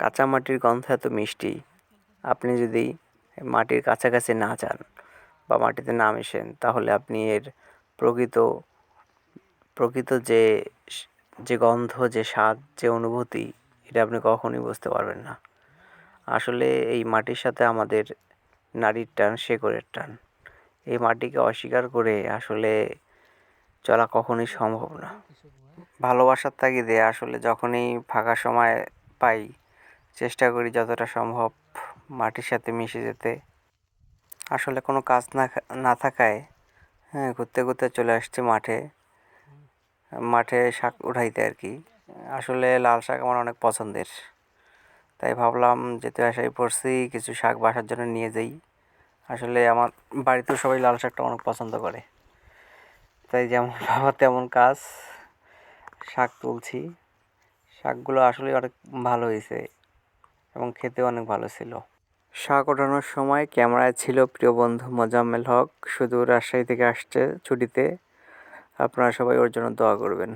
কাঁচা মাটির গন্ধ এত মিষ্টি, আপনি যদি মাটির কাছাকাছি না যান বা মাটিতে না মিশেন তাহলে আপনি এর প্রকৃত প্রকৃত যে গন্ধ, যে স্বাদ, যে অনুভূতি, এটা আপনি কখনোই বুঝতে পারবেন না। আসলে এই মাটির সাথে আমাদের নাড়ির টান, শেকড়ের টান। এই মাটিকে অস্বীকার করে আসলে চলা কখনোই সম্ভব না। ভালোবাসার তাগিদে আসলে যখনই ফাঁকা সময় পাই, চেষ্টা করি যতটা সম্ভব মাটির সাথে মিশে যেতে। আসলে কোনো কাজ না থাকায় ঘুরতে ঘুরতে চলে আসছি মাঠে, শাক উঠাইতে আর কি। আসলে লাল শাক আমার অনেক পছন্দের, তাই ভাবলাম যেতে আসাই পড়ছি কিছু শাক বাসার জন্য নিয়ে যাই। আসলে আমার বাড়িতেও সবাই লাল শাকটা অনেক পছন্দ করে, তাই যেমন ভাবা তেমন কাজ, শাক তুলছি। শাকগুলো আসলে অনেক ভালো হয়েছে এবং খেতেও অনেক ভালো ছিল। শাক ওঠানোর সময় ক্যামেরায় ছিল প্রিয় বন্ধু মোজাম্মেল হক, সুদূর রাজশাহী থেকে আসছে ছুটিতে। আপনারা সবাই ওর জন্য দোয়া করবেন।